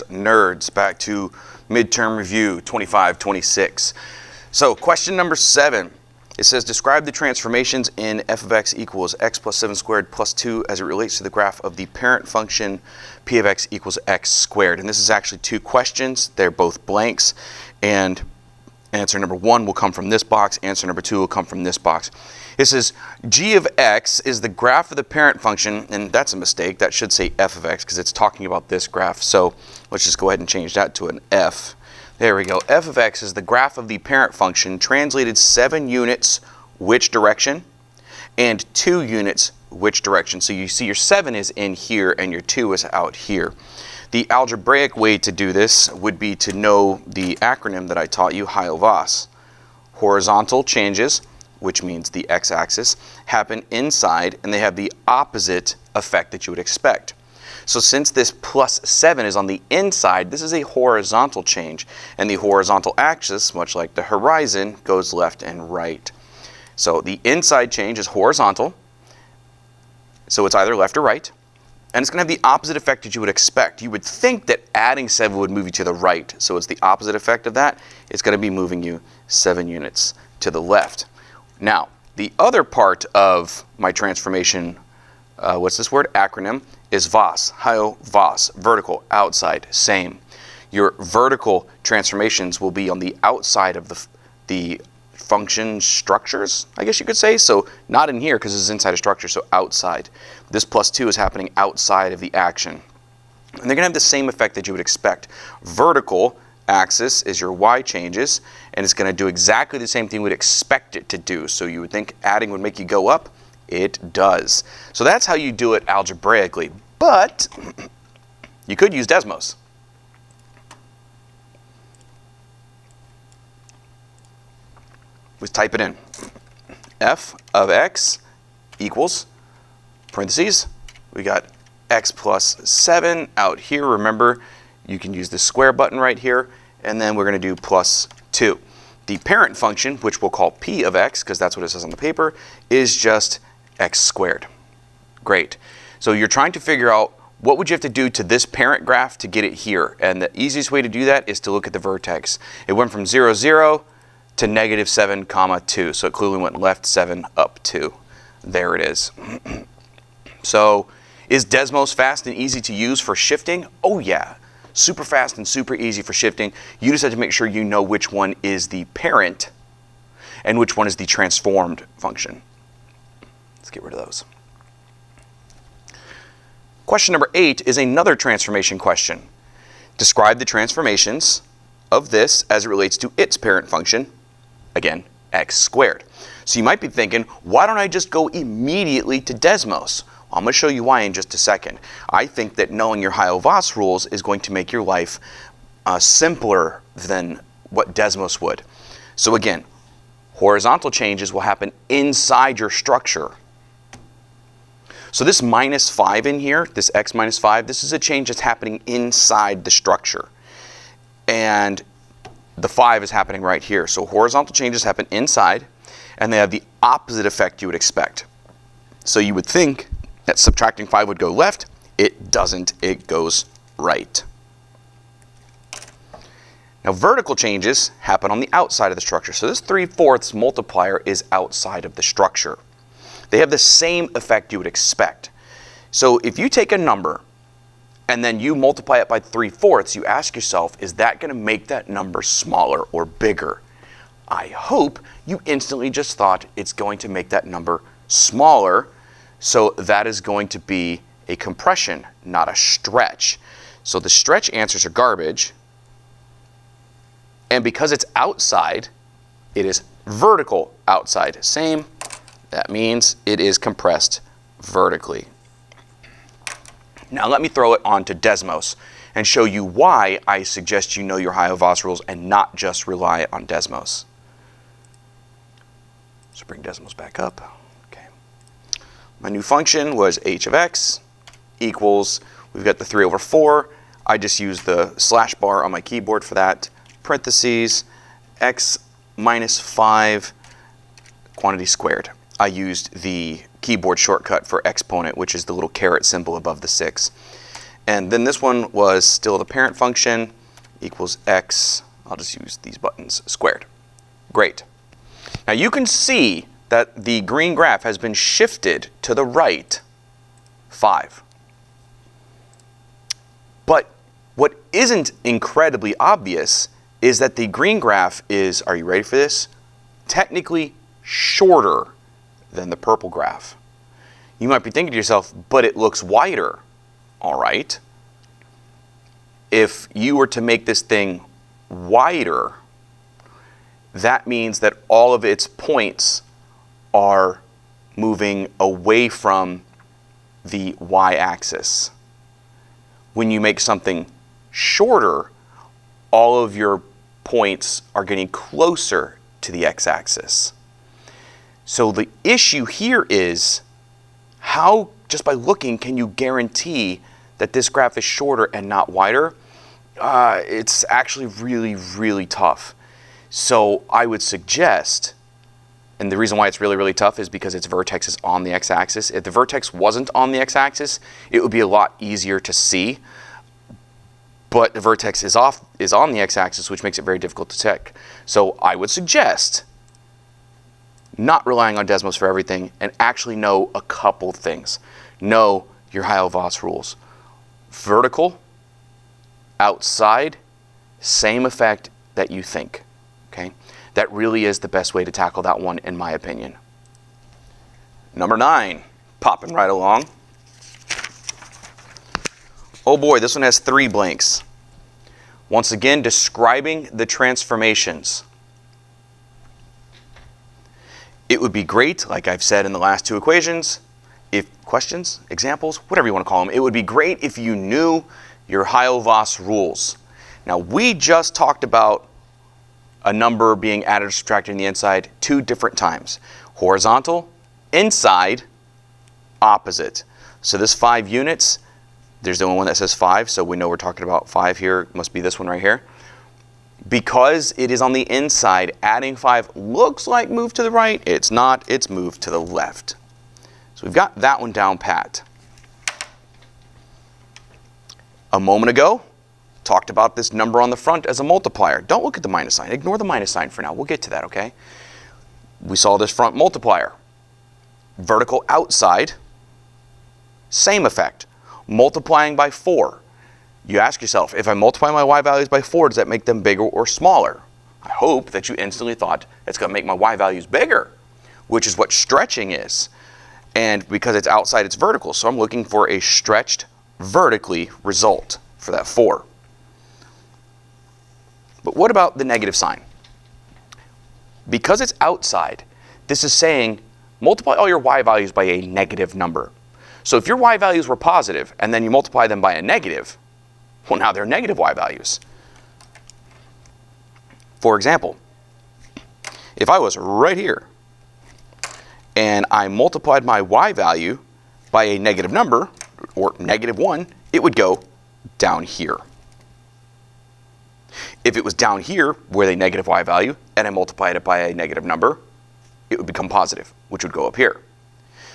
Nerds, back to midterm review 25-26. So question number 7, it says describe the transformations in f of x equals x plus 7 squared plus 2 as it relates to the graph of the parent function p of x equals x squared. And this is actually 2 questions. They're both blanks, and answer number 1 will come from this box, answer number 2 will come from this box. It says g of x is the graph of the parent function, and that's a mistake. That should say f of x because it's talking about this graph. So let's just go ahead and change that to an f. There we go. F of x is the graph of the parent function translated 7 units which direction and 2 units which direction. So you see your 7 is in here and your 2 is out here. The algebraic way to do this would be to know the acronym that I taught you, HIO-VAS. Horizontal changes, which means the x-axis, happen inside, and they have the opposite effect that you would expect. So since this plus 7 is on the inside, this is a horizontal change, and the horizontal axis, much like the horizon, goes left and right. So the inside change is horizontal, so it's either left or right, and it's going to have the opposite effect that you would expect. You would think that adding 7 would move you to the right, so it's the opposite effect of that. It's going to be moving you 7 units to the left. Now, the other part of my transformation, what's this word? Acronym, is VAS, HIO-VAS, vertical, outside, same. Your vertical transformations will be on the outside of the function structures, I guess you could say. So not in here because it's inside a structure, so outside. This plus 2 is happening outside of the action. And they're going to have the same effect that you would expect. Vertical axis is your y changes, and it's going to do exactly the same thing we'd expect it to do. So you would think adding would make you go up. It does. So that's how you do it algebraically. But you could use Desmos. Let's type it in. F of x equals, parentheses, we got x plus 7 out here. Remember, you can use the square button right here, and then we're going to do plus 2. The parent function, which we'll call p of x, because that's what it says on the paper, is just x squared. Great. So you're trying to figure out what would you have to do to this parent graph to get it here. And the easiest way to do that is to look at the vertex. It went from 0, 0 to negative 7, comma 2. So it clearly went left 7, up 2. There it is. So is Desmos fast and easy to use for shifting? Oh yeah. Super fast and super easy for shifting. You just have to make sure you know which one is the parent and which one is the transformed function. Let's get rid of those. Question number 8 is another transformation question. Describe the transformations of this as it relates to its parent function, again, x squared. So you might be thinking, why don't I just go immediately to Desmos? I'm going to show you why in just a second. I think that knowing your HIO-VAS rules is going to make your life simpler than what Desmos would. So again, horizontal changes will happen inside your structure. So this minus 5 in here, this x minus 5, this is a change that's happening inside the structure. And the 5 is happening right here. So horizontal changes happen inside, and they have the opposite effect you would expect. So you would think that subtracting 5 would go left. It doesn't. It goes right. Now vertical changes happen on the outside of the structure. So this 3/4 multiplier is outside of the structure. They have the same effect you would expect. So if you take a number and then you multiply it by 3/4, you ask yourself, is that going to make that number smaller or bigger? I hope you instantly just thought it's going to make that number smaller. So that is going to be a compression, not a stretch. So the stretch answers are garbage. And because it's outside, it is vertical outside. Same. That means it is compressed vertically. Now let me throw it onto Desmos and show you why I suggest you know your HIO-VAS rules and not just rely on Desmos. So bring Desmos back up. Okay. My new function was h of x equals, we've got the 3/4. I just used the slash bar on my keyboard for that. Parentheses, x minus 5 quantity squared. I used the keyboard shortcut for exponent, which is the little caret symbol above the 6. And then this one was still the parent function equals x, I'll just use these buttons, squared. Great. Now you can see that the green graph has been shifted to the right 5. But what isn't incredibly obvious is that the green graph is, are you ready for this? Technically shorter than the purple graph. You might be thinking to yourself, but it looks wider. All right. If you were to make this thing wider, that means that all of its points are moving away from the y-axis. When you make something shorter, all of your points are getting closer to the x-axis. So the issue here is, how, just by looking, can you guarantee that this graph is shorter and not wider? It's actually really, really tough. So I would suggest, and the reason why it's really, really tough is because its vertex is on the x-axis. If the vertex wasn't on the x-axis, it would be a lot easier to see. But the vertex is on the x-axis, which makes it very difficult to check. So I would suggest not relying on Desmos for everything and actually know a couple things. Know your Heil-Voss rules. Vertical, outside, same effect that you think. Okay? That really is the best way to tackle that one, in my opinion. Number 9, popping right along. Oh boy, this one has 3 blanks. Once again, describing the transformations. It would be great, like I've said in the last 2 equations, if questions, examples, whatever you want to call them, it would be great if you knew your Heil-Voss rules. Now, we just talked about a number being added or subtracted in the inside 2 different times. Horizontal, inside, opposite. So this 5 units, there's the only one that says 5, so we know we're talking about 5 here. It must be this one right here. Because it is on the inside, adding 5 looks like move to the right. It's not, it's moved to the left. So we've got that one down pat. A moment ago, talked about this number on the front as a multiplier. Don't look at the minus sign. Ignore the minus sign for now. We'll get to that, okay? We saw this front multiplier. Vertical outside, same effect. Multiplying by 4. You ask yourself, if I multiply my y values by 4, does that make them bigger or smaller? I hope that you instantly thought, it's going to make my y values bigger, which is what stretching is. And because it's outside, it's vertical. So I'm looking for a stretched vertically result for that 4. But what about the negative sign? Because it's outside, this is saying multiply all your y values by a negative number. So if your y values were positive and then you multiply them by a negative, well, now they're negative y values. For example, if I was right here and I multiplied my y value by a negative number, or -1, it would go down here. If it was down here with a negative y value and I multiplied it by a negative number, it would become positive, which would go up here.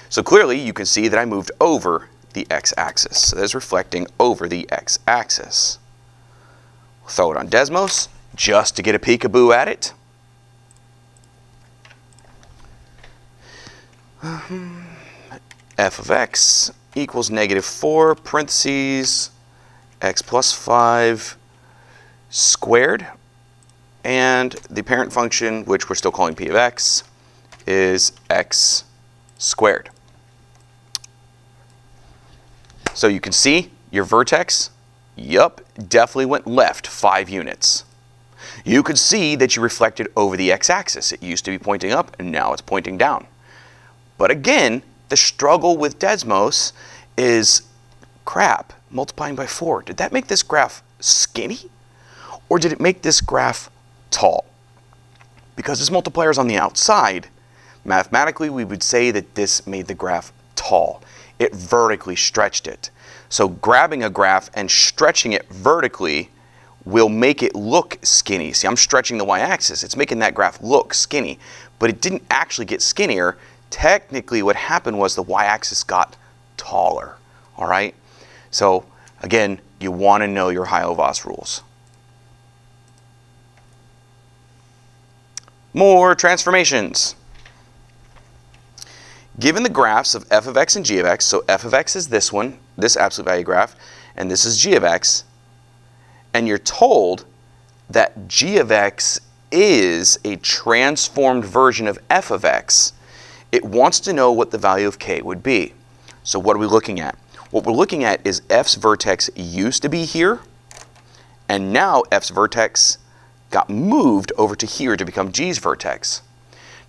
So clearly you can see that I moved over the x-axis. So that's reflecting over the x-axis. We'll throw it on Desmos just to get a peekaboo at it. F of x equals -4 parentheses x plus 5 squared, and the parent function, which we're still calling p of x, is x squared. So you can see your vertex, yup, definitely went left 5 units. You could see that you reflected over the x-axis. It used to be pointing up, and now it's pointing down. But again, the struggle with Desmos is, crap, multiplying by 4. Did that make this graph skinny? Or did it make this graph tall? Because this multiplier is on the outside, mathematically we would say that this made the graph tall. It vertically stretched it. So grabbing a graph and stretching it vertically will make it look skinny. See, I'm stretching the y-axis. It's making that graph look skinny. But it didn't actually get skinnier. Technically, what happened was the y-axis got taller. All right? So Again, you want to know your Heil-Voss rules. More transformations. Given the graphs of f of x and g of x, so f of x is this one, this absolute value graph, and this is g of x, and you're told that g of x is a transformed version of f of x, it wants to know what the value of k would be. So what are we looking at? What we're looking at is f's vertex used to be here, and now f's vertex got moved over to here to become g's vertex.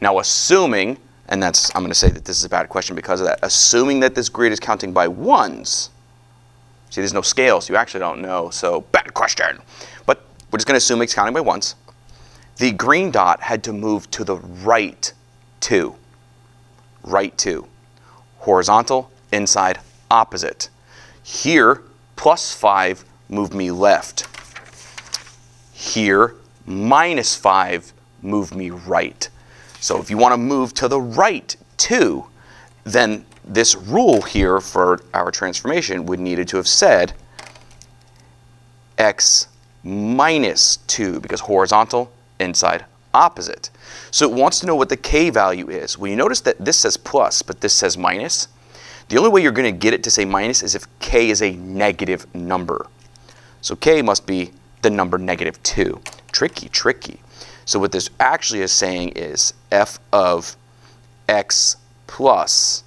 Now assuming, and I'm going to say that this is a bad question because of that, assuming that this grid is counting by ones, see there's no scale, so you actually don't know, so bad question. But we're just going to assume it's counting by ones. The green dot had to move to the right 2. Right 2. Horizontal, inside, opposite. Here, plus 5 moved me left. Here, minus 5 moved me right. So if you want to move to the right 2, then this rule here for our transformation would needed to have said x minus 2, because horizontal, inside, opposite. So it wants to know what the k value is. Well, you notice that this says plus, but this says minus. The only way you're going to get it to say minus is if k is a negative number. So k must be the number negative 2. Tricky, tricky. So what this actually is saying is f of x plus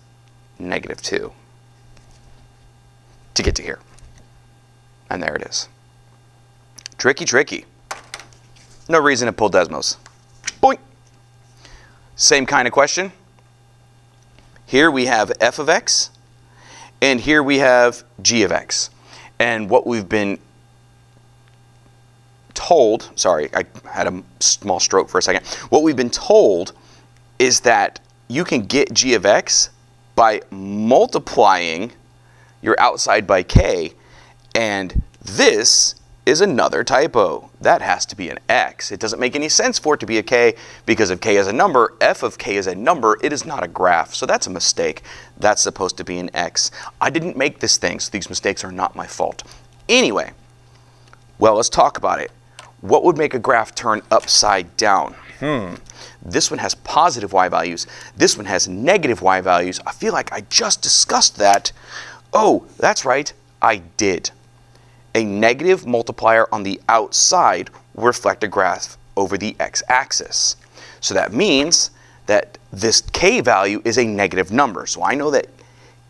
negative 2 to get to here. And there it is. Tricky, tricky. No reason to pull Desmos. Boink. Same kind of question. Here we have f of x, and here we have g of x. And what we've been told, sorry, I had a small stroke for a second. What we've been told is that you can get g of x by multiplying your outside by k, and this is another typo. That has to be an x. It doesn't make any sense for it to be a k, because if k is a number, f of k is a number, it is not a graph. So that's a mistake. That's supposed to be an x. I didn't make this thing, so these mistakes are not my fault. Anyway, well, let's talk about it. What would make a graph turn upside down? This one has positive y values. This one has negative y values. I feel like I just discussed that. Oh, that's right, I did. A negative multiplier on the outside will reflect a graph over the x-axis. So that means that this k value is a negative number. So I know that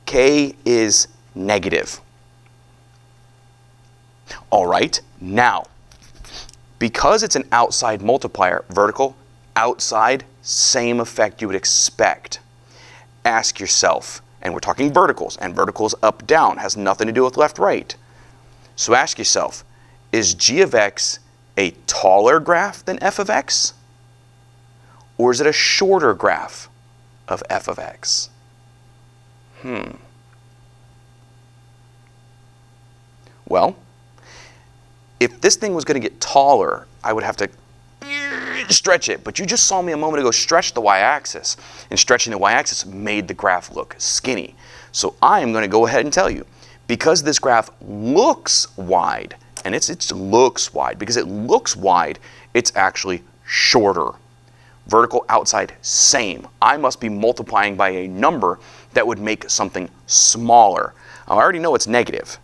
k is negative. All right, now, because it's an outside multiplier, vertical, outside, same effect you would expect. Ask yourself, and we're talking verticals, and verticals up, down, has nothing to do with left, right. So ask yourself, is g of x a taller graph than f of x? Or is it a shorter graph of f of x? Well, if this thing was going to get taller, I would have to stretch it. But you just saw me a moment ago stretch the y-axis. And stretching the y-axis made the graph look skinny. So I am going to go ahead and tell you, because this graph looks wide, and it looks wide, because it looks wide, it's actually shorter. Vertical, outside, same. I must be multiplying by a number that would make something smaller. I already know it's negative.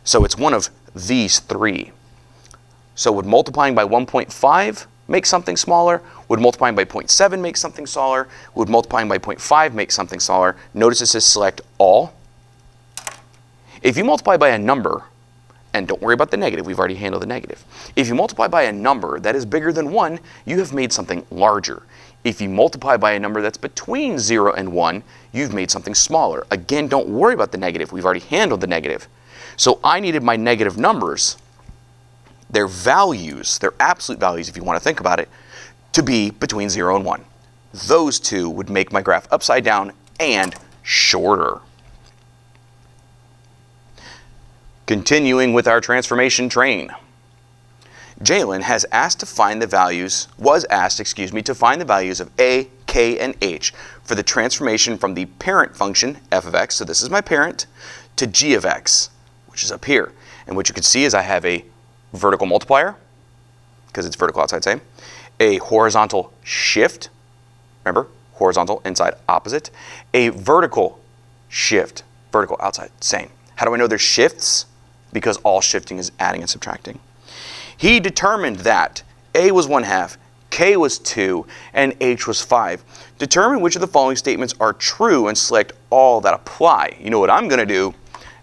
So it's one of these three. So would multiplying by 1.5 make something smaller? Would multiplying by 0.7 make something smaller? Would multiplying by 0.5 make something smaller? Notice it says select all. If you multiply by a number, and don't worry about the negative, we've already handled the negative. If you multiply by a number that is bigger than 1, you have made something larger. If you multiply by a number that's between 0 and 1, you've made something smaller. Again, don't worry about the negative, we've already handled the negative. So I needed my negative numbers, their values, their absolute values if you want to think about it, to be between 0 and 1. Those two would make my graph upside down and shorter. Continuing with our transformation train. Jalen was asked to find the values of a, k, and h for the transformation from the parent function, f of x, so this is my parent, to g of x, which is up here. And what you can see is I have a vertical multiplier, because it's vertical outside same, a horizontal shift, remember, horizontal inside opposite, a vertical shift, vertical outside same. How do I know there's shifts? Because all shifting is adding and subtracting. He determined that A was 1/2, K was 2, and H was 5. Determine which of the following statements are true and select all that apply. You know what I'm going to do?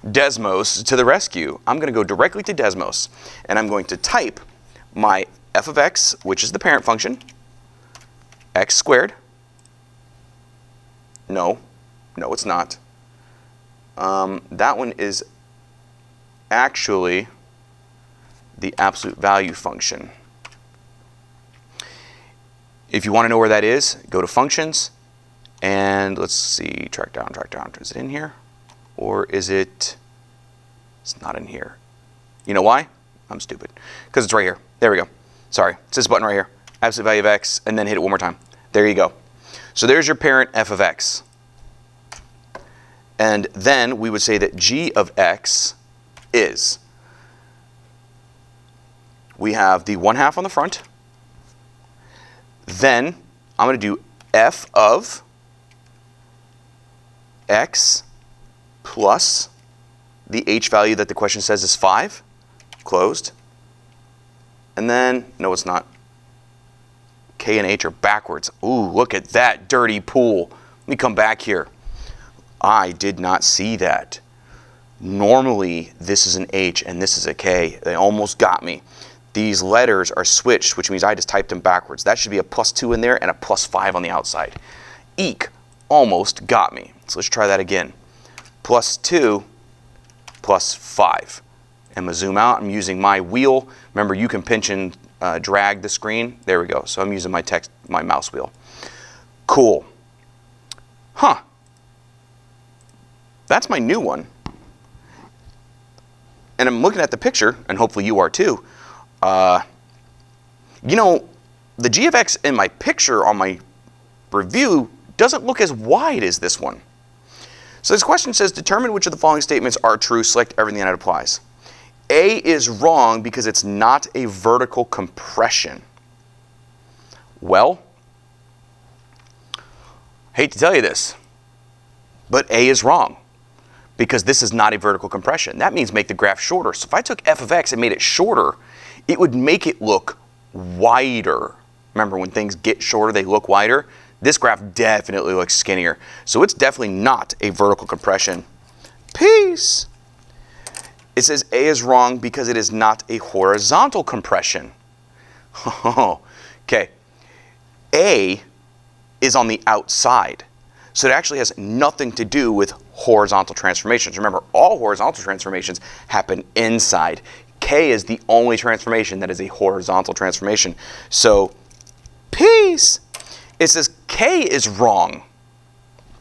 Desmos to the rescue. I'm going to go directly to Desmos, and I'm going to type my f of x, which is the parent function, x squared. No, it's not. That one is actually the absolute value function. If you want to know where that is, go to functions, and let's see, track down. Is it in here? Or is it, it's not in here. You know why? I'm stupid. Because it's right here. There we go. Sorry, it's this button right here. Absolute value of x, and then hit it one more time. There you go. So there's your parent f of x. And then we would say that g of x is, we have the 1/2 on the front. Then I'm going to do f of x plus the h value that the question says is 5, closed. And then, no it's not, k and h are backwards. Ooh, look at that dirty pool. Let me come back here. I did not see that. Normally, this is an h and this is a k. They almost got me. These letters are switched, which means I just typed them backwards. That should be a +2 in there and a +5 on the outside. Eek, almost got me. So let's try that again. +2, +5. I'm going to zoom out. I'm using my wheel. Remember, you can pinch and drag the screen. There we go. So I'm using my mouse wheel. Cool. Huh. That's my new one. And I'm looking at the picture, and hopefully you are too. You know, the g of x in my picture on my review doesn't look as wide as this one. So this question says, determine which of the following statements are true, select everything that applies. A is wrong because it's not a vertical compression. Well, hate to tell you this, but A is wrong because this is not a vertical compression. That means make the graph shorter. So if I took f of x and made it shorter, it would make it look wider. Remember, when things get shorter, they look wider. This graph definitely looks skinnier. So it's definitely not a vertical compression. Peace. It says A is wrong because it is not a horizontal compression. Okay. A is on the outside. So it actually has nothing to do with horizontal transformations. Remember, all horizontal transformations happen inside. K is the only transformation that is a horizontal transformation. So, peace. It says K is wrong.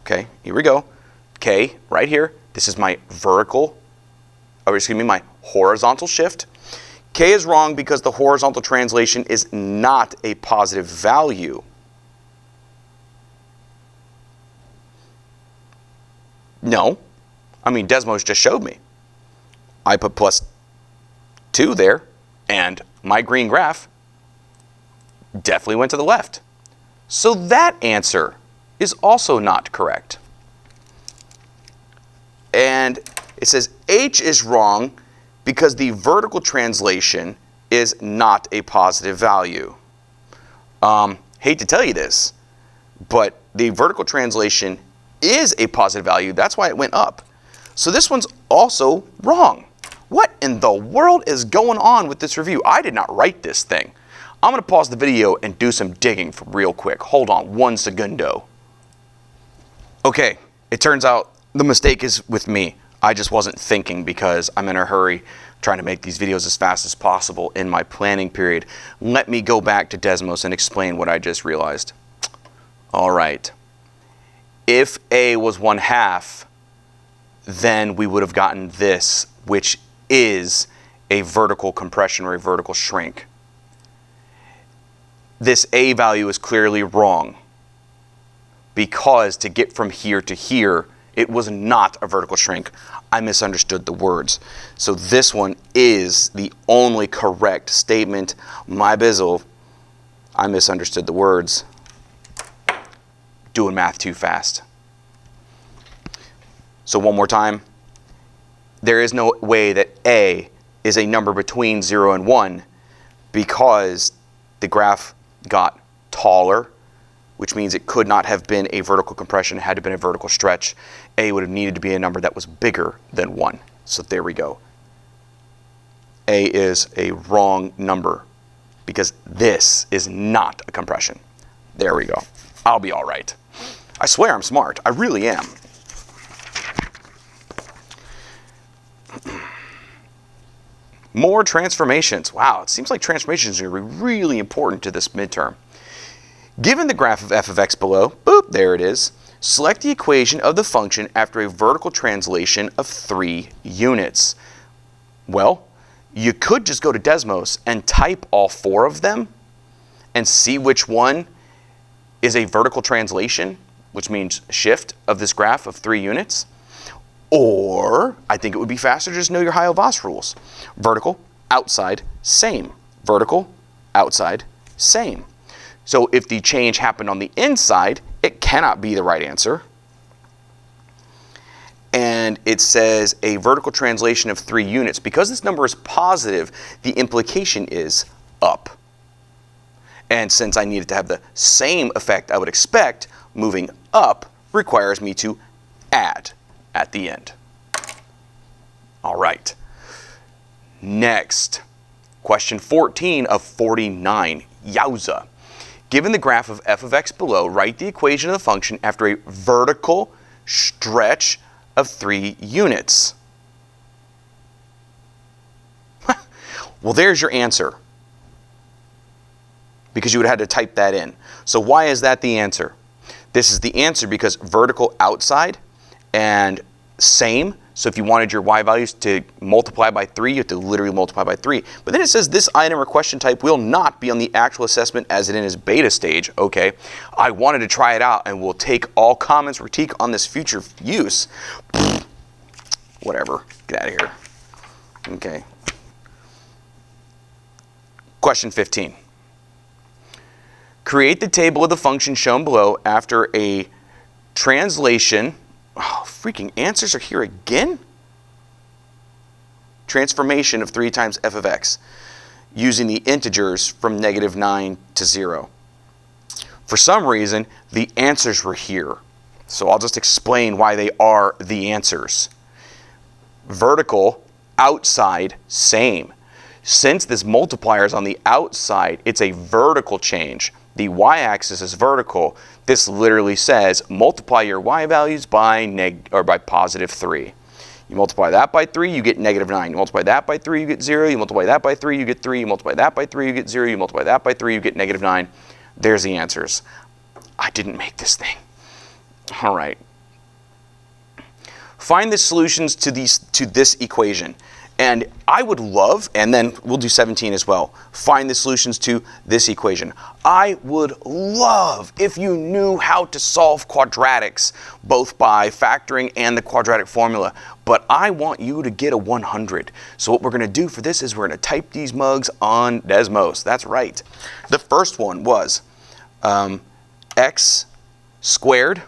Okay, here we go. K, right here. This is my my horizontal shift. K is wrong because the horizontal translation is not a positive value. No. I mean, Desmos just showed me. I put +2 there, and my green graph definitely went to the left. So that answer is also not correct. And it says H is wrong because the vertical translation is not a positive value. Hate to tell you this, but the vertical translation is a positive value. That's why it went up. So this one's also wrong. What in the world is going on with this review? I did not write this thing. I'm going to pause the video and do some digging for real quick. Hold on 1 segundo. Okay, it turns out the mistake is with me. I just wasn't thinking because I'm in a hurry trying to make these videos as fast as possible in my planning period. Let me go back to Desmos and explain what I just realized. All right. If A was 1/2, then we would have gotten this, which is a vertical compression or a vertical shrink. This A value is clearly wrong because to get from here to here, It was not a vertical shrink. I misunderstood the words. So this one is the only correct statement. My bizzle, I misunderstood the words. Doing math too fast. So one more time. There is no way that A is a number between 0 and 1 because the graph got taller, which means it could not have been a vertical compression. It had to have been a vertical stretch. A would have needed to be a number that was bigger than 1. So there we go. A is a wrong number because this is not a compression. There we go. I'll be all right. I swear I'm smart. I really am. More transformations. Wow, it seems like transformations are going to be really important to this midterm. Given the graph of f of x below, boop, there it is, select the equation of the function after a vertical translation of 3 units. Well, you could just go to Desmos and type all 4 of them and see which one is a vertical translation, which means shift of this graph of 3 units. Or, I think it would be faster to just know your Heil-Voss rules. Vertical, outside, same. Vertical, outside, same. So if the change happened on the inside, it cannot be the right answer. And it says a vertical translation of 3 units. Because this number is positive, the implication is up. And since I needed to have the same effect I would expect, moving up requires me to add at the end. All right. Next, question 14 of 49. Yowza. Given the graph of f of x below, write the equation of the function after a vertical stretch of 3 units. Well, there's your answer. Because you would have had to type that in. So why is that the answer? This is the answer because vertical outside and same. So if you wanted your y values to multiply by 3, you have to literally multiply by 3. But then it says this item or question type will not be on the actual assessment as it is beta stage. Okay, I wanted to try it out and we'll take all comments critique on this future use. Whatever, get out of here. Okay. Question 15. Create the table of the function shown below after a translation. Oh, freaking answers are here again? Transformation of 3 times f of x using the integers from -9 to 0. For some reason, the answers were here. So I'll just explain why they are the answers. Vertical, outside, same. Since this multiplier is on the outside, it's a vertical change. The y-axis is vertical. This literally says multiply your y values by positive 3. You multiply that by 3, you get -9. You multiply that by 3, you get 0. You multiply that by 3, you get 3. You multiply that by 3, you get 0. You multiply that by 3, you get -9. There's the answers. I didn't make this thing. All right. Find the solutions to this equation. And I would love, and then we'll do 17 as well, find the solutions to this equation. I would love if you knew how to solve quadratics, both by factoring and the quadratic formula. But I want you to get a 100. So what we're going to do for this is we're going to type these mugs on Desmos. That's right. The first one was x squared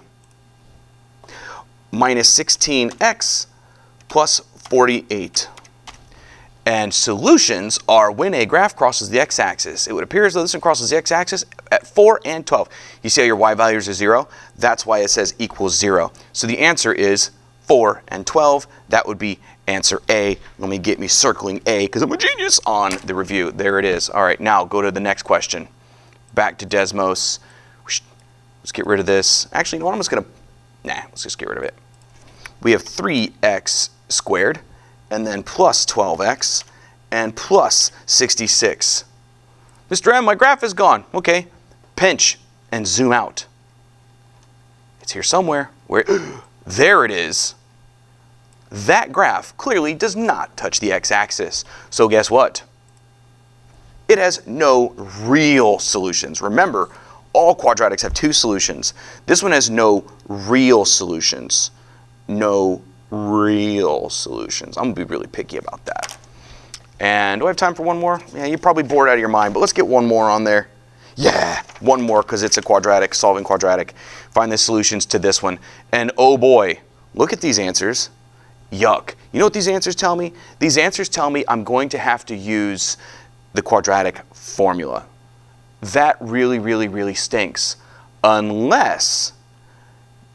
minus 16x plus 48. And solutions are when a graph crosses the x-axis. It would appear as though this one crosses the x-axis at 4 and 12. You see how your y values are 0? That's why it says equals 0. So the answer is 4 and 12. That would be answer A. Let me get me circling A because I'm a genius on the review. There it is. All right, now go to the next question. Back to Desmos. Let's get rid of this. Actually, you know what? I'm just going to, let's just get rid of it. We have 3x squared, and then plus 12x, and plus 66. Mr. M, my graph is gone. Okay, pinch and zoom out. It's here somewhere. Where? There it is. That graph clearly does not touch the x-axis. So guess what? It has no real solutions. Remember, all quadratics have 2 solutions. This one has no real solutions. no real solutions. I'm gonna be really picky about that. And do I have time for one more? Yeah, you're probably bored out of your mind, but let's get one more on there. Yeah, one more because it's a quadratic, solving quadratic. Find the solutions to this one. And oh boy, look at these answers. Yuck. You know what these answers tell me? These answers tell me I'm going to have to use the quadratic formula. That really, really, really stinks. Unless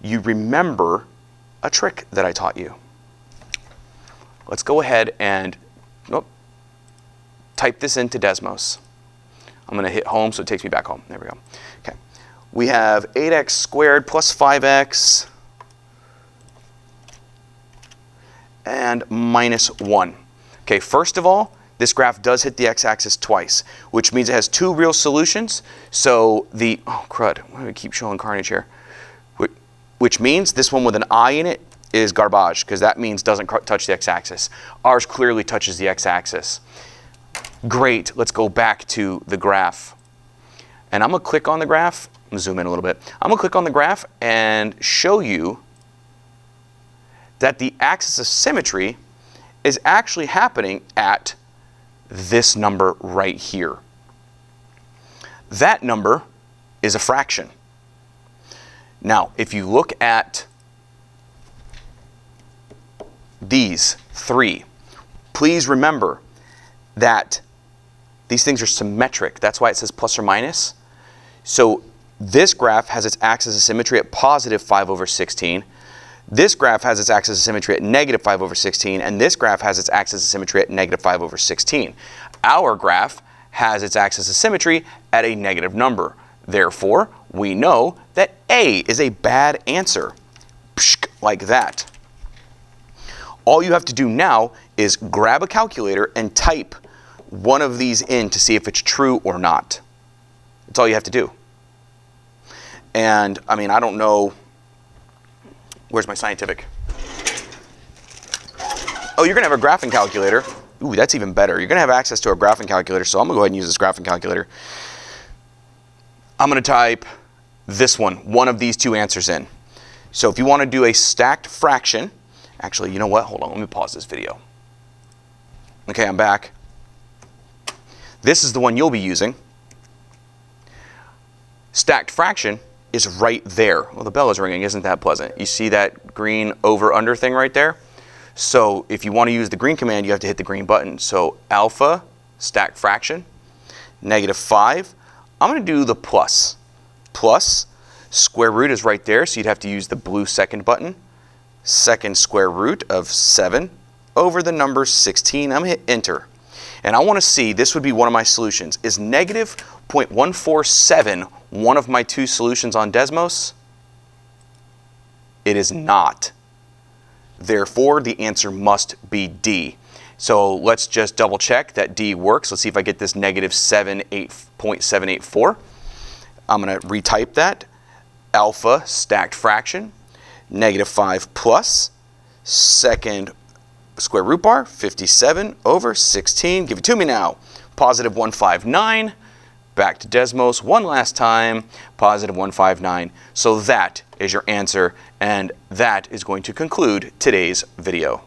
you remember a trick that I taught you. Let's go ahead and type this into Desmos. I'm going to hit home so it takes me back home. There we go. Okay. We have 8x squared plus 5x and minus 1. Okay, first of all, this graph does hit the x-axis twice, which means it has two real solutions. So the, oh crud, why do I keep showing carnage here? Which means this one with an I in it is garbage, because that means doesn't touch the x-axis. Ours clearly touches the x-axis. Great, let's go back to the graph. And I'm gonna click on the graph, I'm gonna zoom in a little bit. I'm gonna click on the graph and show you that the axis of symmetry is actually happening at this number right here. That number is a fraction. Now, if you look at these three, please remember that these things are symmetric. That's why it says plus or minus. So this graph has its axis of symmetry at positive 5 over 16. This graph has its axis of symmetry at negative 5 over 16. And this graph has its axis of symmetry at negative 5 over 16. Our graph has its axis of symmetry at a negative number. Therefore, we know that A is a bad answer. Pshk, like that. All you have to do now is grab a calculator and type one of these in to see if it's true or not. That's all you have to do. And I mean, I don't know, where's my scientific? Oh, you're gonna have a graphing calculator. Ooh, that's even better. You're gonna have access to a graphing calculator, so I'm gonna go ahead and use this graphing calculator. I'm gonna type this one of these two answers in. So if you wanna do a stacked fraction, actually, you know what? Hold on, let me pause this video. Okay, I'm back. This is the one you'll be using. Stacked fraction is right there. Well, the bell is ringing, isn't that pleasant? You see that green over under thing right there? So if you want to use the green command, you have to hit the green button. So alpha, stacked fraction, negative 5. I'm going to do the plus. Plus, square root is right there, so you'd have to use the blue second button. Second square root of 7 over the number 16. I'm going to hit enter. And I want to see, this would be one of my solutions. Is negative 0.147 one of my two solutions on Desmos? It is not. Therefore, the answer must be D. So let's just double check that D works. Let's see if I get this negative 0.784. I'm going to retype that. Alpha, stacked fraction, negative 5 plus, second square root bar, 57 over 16. Give it to me now. Positive 159. Back to Desmos one last time. Positive 159. So that is your answer, and that is going to conclude today's video.